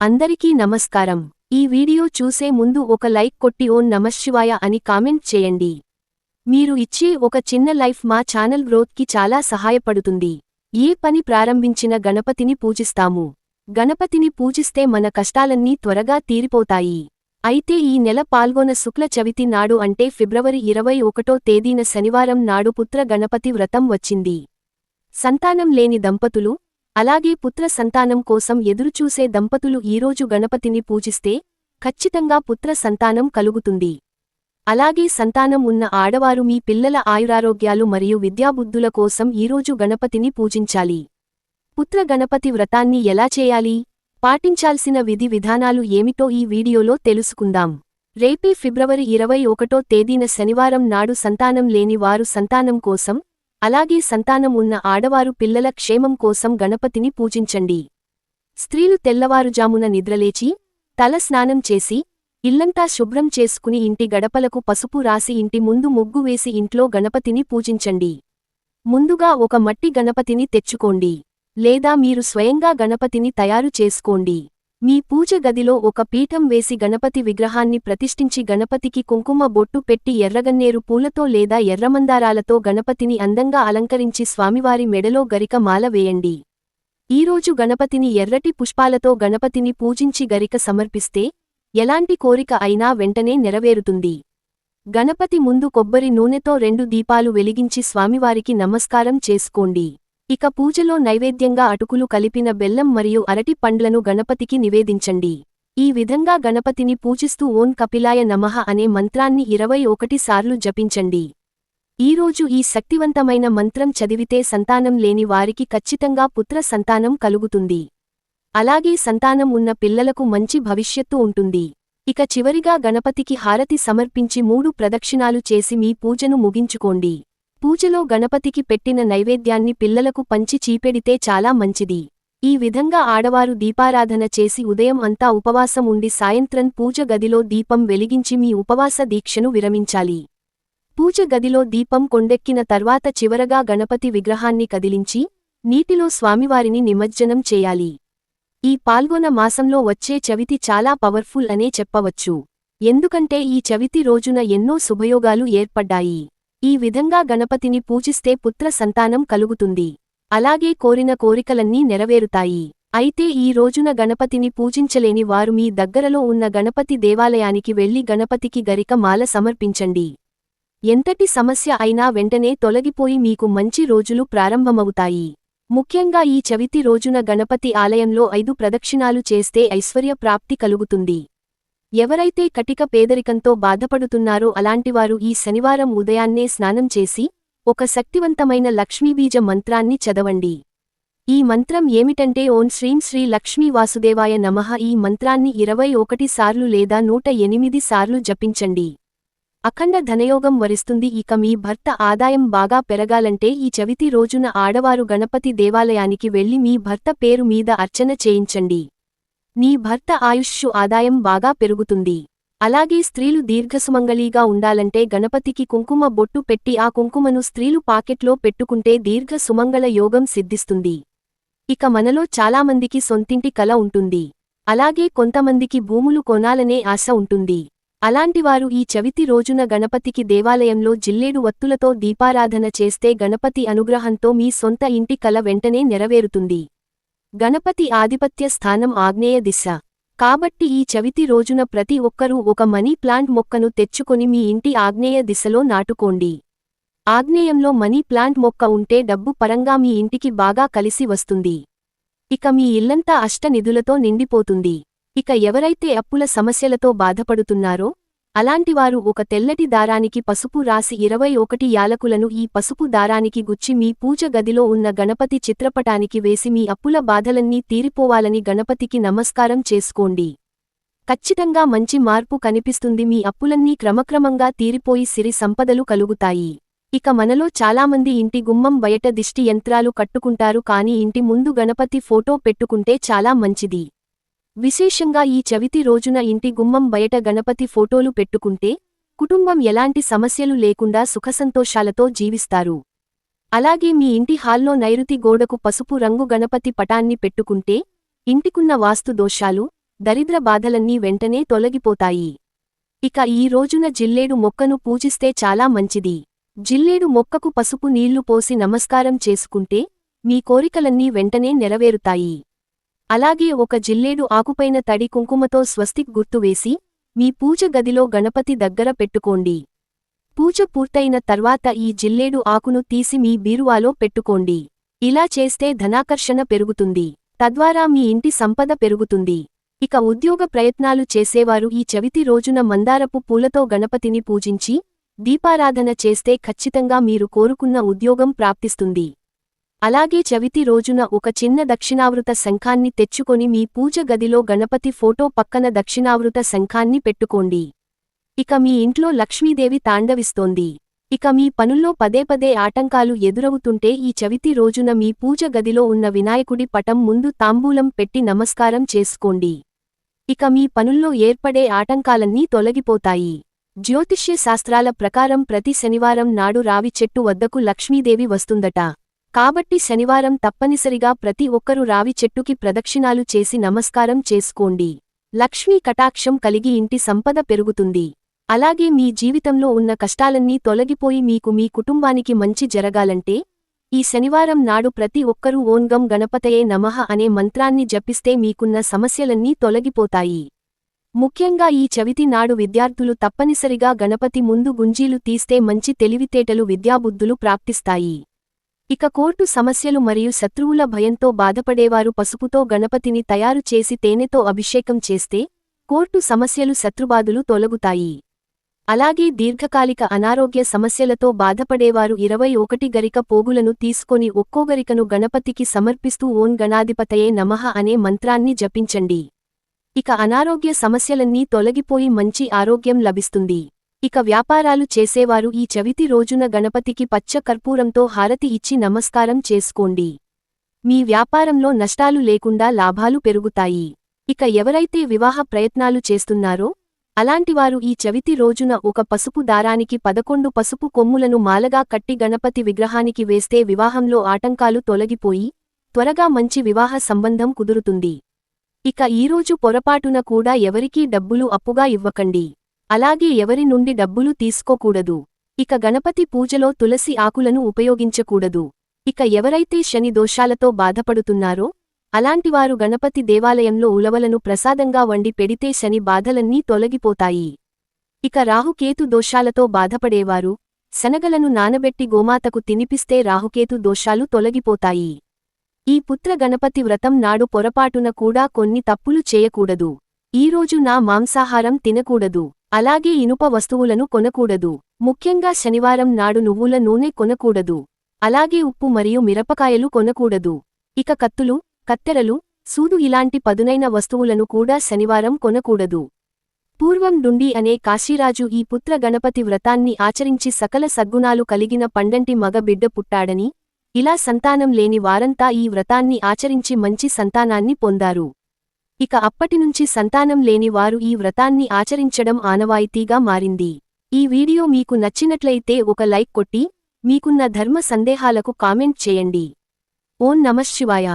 అందరికీ నమస్కారం. ఈ వీడియో చూసే ముందు ఒక లైక్ కొట్టి ఓం నమఃశివాయ అని కామెంట్ చేయండి. మీరు ఇచ్చే ఒక చిన్న లైఫ్ మా ఛానల్ గ్రోత్కి చాలా సహాయపడుతుంది. ఏ పని ప్రారంభించిన గణపతిని పూజిస్తాము. గణపతిని పూజిస్తే మన కష్టాలన్నీ త్వరగా తీరిపోతాయి. అయితే ఈ నెల పాల్గొన శుక్ల చవితి నాడు అంటే ఫిబ్రవరి 21వ తేదీన శనివారం నాడు పుత్ర గణపతి వ్రతం వచ్చింది. సంతానం లేని దంపతులు, అలాగే పుత్ర సంతానం కోసం ఎదురుచూసే దంపతులు ఈరోజు గణపతిని పూజిస్తే ఖచ్చితంగా పుత్ర సంతానం కలుగుతుంది. అలాగే సంతానం ఉన్న ఆడవారు మీ పిల్లల ఆయురారోగ్యాలు మరియు విద్యాబుద్ధుల కోసం ఈరోజు గణపతిని పూజించాలి. పుత్ర గణపతి వ్రతాన్ని ఎలా చేయాలి, పాటించాల్సిన విధి విధానాలు ఏమిటో ఈ వీడియోలో తెలుసుకుందాం. రేపే ఫిబ్రవరి 21వ తేదీన శనివారం నాడు సంతానం లేని వారు సంతానం కోసం, అలాగే సంతానం ఉన్న ఆడవారు పిల్లల క్షేమం కోసం గణపతిని పూజించండి. స్త్రీలు తెల్లవారుజామున నిద్రలేచి, తల స్నానం చేసి, ఇల్లంతా శుభ్రం చేసుకుని ఇంటి గడపలకు పసుపు రాసి ఇంటి ముందు ముగ్గు వేసి ఇంట్లో గణపతిని పూజించండి. ముందుగా ఒక మట్టి గణపతిని తెచ్చుకోండి, లేదా మీరు స్వయంగా గణపతిని తయారు చేసుకోండి. మీ పూజ గదిలో ఒక పీఠం వేసి గణపతి విగ్రహాన్ని ప్రతిష్ఠించి గణపతికి కుంకుమ బొట్టు పెట్టి ఎర్రగన్నేరు పూలతో లేదా ఎర్రమందారాలతో గణపతిని అందంగా అలంకరించి స్వామివారి మెడలో గరిక మాల వేయండి. ఈరోజు గణపతిని ఎర్రటి పుష్పాలతో గణపతిని పూజించి గరిక సమర్పిస్తే ఎలాంటి కోరిక అయినా వెంటనే నెరవేరుతుంది. గణపతి ముందు కొబ్బరి నూనెతో 2 దీపాలు వెలిగించి స్వామివారికి నమస్కారం చేసుకోండి. ఇక పూజలో నైవేద్యంగా అటుకులు కలిపిన బెల్లం మరియు అరటి పండ్లను గణపతికి నివేదించండి. ఈ విధంగా గణపతిని పూజిస్తూ ఓం కపిలాయ నమః అనే మంత్రాన్ని 21 సార్లు జపించండి. ఈరోజు ఈ శక్తివంతమైన మంత్రం చదివితే సంతానం లేని వారికి ఖచ్చితంగా పుత్ర సంతానం కలుగుతుంది. అలాగే సంతానం ఉన్న పిల్లలకు మంచి భవిష్యత్తు ఉంటుంది. ఇక చివరిగా గణపతికి హారతి సమర్పించి 3 ప్రదక్షిణాలు చేసి మీ పూజను ముగించుకోండి. పూజలో గణపతికి పెట్టిన నైవేద్యాన్ని పిల్లలకు పంచి చీపెడితే చాలా మంచిది. ఈ విధంగా ఆడవారు దీపారాధన చేసి ఉదయం అంతా ఉపవాసం ఉండి సాయంత్రం పూజ గదిలో దీపం వెలిగించి మీ ఉపవాస దీక్షను విరమించాలి. పూజ గదిలో దీపం కొండెక్కిన తర్వాత చివరగా గణపతి విగ్రహాన్ని కదిలించి నీటిలో స్వామివారిని నిమజ్జనం చేయాలి. ఈ పాల్గొన మాసంలో వచ్చే చవితి చాలా పవర్ఫుల్ అనే చెప్పవచ్చు. ఎందుకంటే ఈ చవితి రోజున ఎన్నో శుభయోగాలు ఏర్పడ్డాయి. ఈ విధంగా గణపతిని పూజిస్తే పుత్ర సంతానం కలుగుతుంది. అలాగే కోరిన కోరికలన్నీ నెరవేరుతాయి. అయితే ఈ రోజున గణపతిని పూజించలేని వారు మీ దగ్గరలో ఉన్న గణపతి దేవాలయానికి వెళ్లి గణపతికి గరిక మాల సమర్పించండి. ఎంతటి సమస్య అయినా వెంటనే తొలగిపోయి మీకు మంచి రోజులు ప్రారంభమవుతాయి. ముఖ్యంగా ఈ చవితి రోజున గణపతి ఆలయంలో 5 ప్రదక్షిణాలు చేస్తే ఐశ్వర్య ప్రాప్తి కలుగుతుంది. ఎవరైతే కటిక పేదరికంతో బాధపడుతున్నారో అలాంటివారు ఈ శనివారం ఉదయాన్నే స్నానం చేసి ఒక శక్తివంతమైన లక్ష్మీబీజ మంత్రాన్ని చదవండి. ఈ మంత్రం ఏమిటంటే ఓం శ్రీం శ్రీ లక్ష్మీ వాసుదేవాయ నమః. ఈ మంత్రాన్ని 21 సార్లు లేదా 108 సార్లు జపించండి. అఖండ ధనయోగం వరిస్తుంది. ఇక మీ భర్త ఆదాయం బాగా పెరగాలంటే ఈ చవితి రోజున ఆడవారు గణపతి దేవాలయానికి వెళ్లి మీ భర్త పేరు మీద అర్చన చేయించండి. నీ భర్త ఆయుష్షు ఆదాయం బాగా పెరుగుతుంది. అలాగే స్త్రీలు దీర్ఘసుమంగళీగా ఉండాలంటే గణపతికి కుంకుమ బొట్టు పెట్టి ఆ కుంకుమను స్త్రీలు పాకెట్లో పెట్టుకుంటే దీర్ఘ సుమంగళ యోగం సిద్ధిస్తుంది. ఇక మనలో చాలామందికి సొంతింటి కల ఉంటుంది. అలాగే కొంతమందికి భూములు కొనాలనే ఆశ ఉంటుంది. అలాంటివారు ఈ చవితి రోజున గణపతికి దేవాలయంలో జిల్లేడు వత్తులతో దీపారాధన చేస్తే గణపతి అనుగ్రహంతో మీ సొంత ఇంటి కల వెంటనే నెరవేరుతుంది. గణపతి ఆధిపత్య స్థానం ఆగ్నేయ దిశ. కాబట్టి ఈ చవితి రోజున ప్రతి ఒక్కరూ ఒక మనీ ప్లాంట్ మొక్కను తెచ్చుకొని మీ ఇంటి ఆగ్నేయ దిశలో నాటుకోండి. ఆగ్నేయంలో మనీ ప్లాంట్ మొక్క ఉంటే డబ్బు పరంగా మీ ఇంటికి బాగా కలిసి వస్తుంది. ఇక మీ ఇల్లంతా అష్టనిధులతో నిండిపోతుంది. ఇక ఎవరైతే అప్పుల సమస్యలతో బాధపడుతున్నారో అలాంటివారు ఒక తెల్లటి దారానికి పసుపు రాసి 21 యాలకులను ఈ పసుపు దారానికి గుచ్చి మీ పూజ గదిలో ఉన్న గణపతి చిత్రపటానికి వేసి మీ అప్పుల బాధలన్నీ తీరిపోవాలని గణపతికి నమస్కారం చేసుకోండి. ఖచ్చితంగా మంచి మార్పు కనిపిస్తుంది. మీ అప్పులన్నీ క్రమక్రమంగా తీరిపోయి సిరి సంపదలు కలుగుతాయి. ఇక మనలో చాలామంది ఇంటి గుమ్మం బయట దిష్టి యంత్రాలు కట్టుకుంటారు, కానీ ఇంటి ముందు గణపతి ఫోటో పెట్టుకుంటే చాలా మంచిది. విశేషంగా ఈ చవితి రోజున ఇంటి గుమ్మం బయట గణపతి ఫోటోలు పెట్టుకుంటే కుటుంబం ఎలాంటి సమస్యలు లేకుండా సుఖసంతోషాలతో జీవిస్తారు. అలాగే మీ ఇంటి హాల్లో నైరుతి గోడకు పసుపు రంగు గణపతి పటాన్ని పెట్టుకుంటే ఇంటికున్న వాస్తు దోషాలు, దరిద్ర బాధలన్నీ వెంటనే తొలగిపోతాయి. ఇక ఈ రోజున జిల్లేడు మొక్కను పూజిస్తే చాలా మంచిది. జిల్లేడు మొక్కకు పసుపు నీళ్లు పోసి నమస్కారం చేసుకుంటే మీ కోరికలన్నీ వెంటనే నెరవేరుతాయి. అలాగే ఒక జిల్లేడు ఆకుపైన తడి కుంకుమతో స్వస్తిక్ గుర్తువేసి మీ పూజ గదిలో గణపతి దగ్గర పెట్టుకోండి. పూజ పూర్తయిన తర్వాత ఈ జిల్లేడు ఆకును తీసి మీ బీరువాలో పెట్టుకోండి. ఇలా చేస్తే ధనాకర్షణ పెరుగుతుంది. తద్వారా మీ ఇంటి సంపద పెరుగుతుంది. ఇక ఉద్యోగ ప్రయత్నాలు చేసేవారు ఈ చవితి రోజున మందారపు పూలతో గణపతిని పూజించి దీపారాధన చేస్తే ఖచ్చితంగా మీరు కోరుకున్న ఉద్యోగం ప్రాప్తిస్తుంది. అలాగే చవితి రోజున ఒక చిన్న దక్షిణావృత శంఖాన్ని తెచ్చుకొని మీ పూజ గదిలో గణపతి ఫోటో పక్కన దక్షిణావృత శంఖాన్ని పెట్టుకోండి. ఇక మీ ఇంట్లో లక్ష్మీదేవి తాండవిస్తోంది. ఇక మీ పనుల్లో పదే ఆటంకాలు ఎదురవుతుంటే ఈ చవితి రోజున మీ పూజ గదిలో ఉన్న వినాయకుడి పటం ముందు తాంబూలం పెట్టి నమస్కారం చేసుకోండి. ఇక మీ పనుల్లో ఏర్పడే ఆటంకాలన్నీ తొలగిపోతాయి. జ్యోతిష్య శాస్త్రాల ప్రకారం ప్రతి శనివారం నాడు రావి చెట్టు వద్దకు లక్ష్మీదేవి వస్తుందట. కాబట్టి శనివారం తప్పనిసరిగా ప్రతి ఒక్కరూ రావి చెట్టుకి ప్రదక్షిణాలు చేసి నమస్కారం చేసుకోండి. లక్ష్మీ కటాక్షం కలిగి ఇంటి సంపద పెరుగుతుంది. అలాగే మీ జీవితంలో ఉన్న కష్టాలన్నీ తొలగిపోయి మీకు మీ కుటుంబానికి మంచి జరగాలంటే ఈ శనివారం నాడు ప్రతి ఒక్కరూ ఓం గం గణపతయే నమః అనే మంత్రాన్ని జపిస్తే మీకున్న సమస్యలన్నీ తొలగిపోతాయి. ముఖ్యంగా ఈ చవితి నాడు విద్యార్థులు తప్పనిసరిగా గణపతి ముందు గుంజీలు తీస్తే మంచి తెలివితేటలు విద్యాబుద్ధులు ప్రాప్తిస్తాయి. ఇక కోర్టు సమస్యలు మరియు శత్రువుల భయంతో బాధపడేవారు పసుపుతో గణపతిని తయారు చేసి తేనెతో అభిషేకం చేస్తే కోర్టు సమస్యలు శత్రుబాధలు తొలగుతాయి. అలాగే దీర్ఘకాలిక అనారోగ్య సమస్యలతో బాధపడేవారు 21 గరిక పోగులను తీసుకొని ఒక్కో గరికను గణపతికి సమర్పిస్తూ ఓం గణాధిపతయే నమః అనే మంత్రాన్ని జపించండి. ఇక అనారోగ్య సమస్యలన్నీ తొలగిపోయి మంచి ఆరోగ్యం లభిస్తుంది. ఇక వ్యాపారాలు చేసేవారు ఈ చవితి రోజున గణపతికి పచ్చ కర్పూరంతో హారతి ఇచ్చి నమస్కారం చేసుకోండి. మీ వ్యాపారంలో నష్టాలు లేకుండా లాభాలు పెరుగుతాయి. ఇక ఎవరైతే వివాహ ప్రయత్నాలు చేస్తున్నారో అలాంటివారు ఈ చవితి రోజున ఒక పసుపు దారానికి 11 పసుపు కొమ్ములను మాలగా కట్టి గణపతి విగ్రహానికి వేస్తే వివాహంలో ఆటంకాలు తొలగిపోయి త్వరగా మంచి వివాహ సంబంధం కుదురుతుంది. ఇక ఈరోజు పొరపాటున కూడా ఎవరికీ డబ్బులు అప్పుగా ఇవ్వకండి. అలాగే ఎవరి నుండి డబ్బులు తీసుకోకూడదు. ఇక గణపతి పూజలో తులసి ఆకులను ఉపయోగించకూడదు. ఇక ఎవరైతే శని దోషాలతో బాధపడుతున్నారో అలాంటివారు గణపతి దేవాలయంలో ఉలవలను ప్రసాదంగా వండి పెడితే శని బాధలన్నీ తొలగిపోతాయి. ఇక రాహుకేతు దోషాలతో బాధపడేవారు శనగలను నానబెట్టి గోమాతకు తినిపిస్తే రాహుకేతు దోషాలు తొలగిపోతాయి. ఈ పుత్ర గణపతి వ్రతం నాడు పొరపాటున కూడా కొన్ని తప్పులు చేయకూడదు. ఈరోజు మాంసాహారం తినకూడదు. అలాగే ఇనుప వస్తువులను కొనకూడదు. ముఖ్యంగా శనివారం నాడు నువ్వుల నూనె కొనకూడదు. అలాగే ఉప్పు మరియు మిరపకాయలు కొనకూడదు. ఇక కత్తులు, కత్తెరలు, సూదు ఇలాంటి పదునైన వస్తువులను కూడా శనివారం కొనకూడదు. పూర్వం డుండి అనే కాశీరాజు ఈ పుత్ర గణపతి వ్రతాన్ని ఆచరించి సకల సద్గుణాలు కలిగిన పండంటి మగ బిడ్డ పుట్టాడని, ఇలా సంతానం లేని వారంతా ఈ వ్రతాన్ని ఆచరించి మంచి సంతానాన్ని పొందారు. ఇక అప్పటినుంచి సంతానం లేని వారు ఈ వ్రతాన్ని ఆచరించడం ఆనవాయితీగా మారింది. ఈ వీడియో మీకు నచ్చినట్లయితే ఒక లైక్ కొట్టి మీకున్న ధర్మ సందేహాలకు కామెంట్ చేయండి. ఓం నమః శివాయ.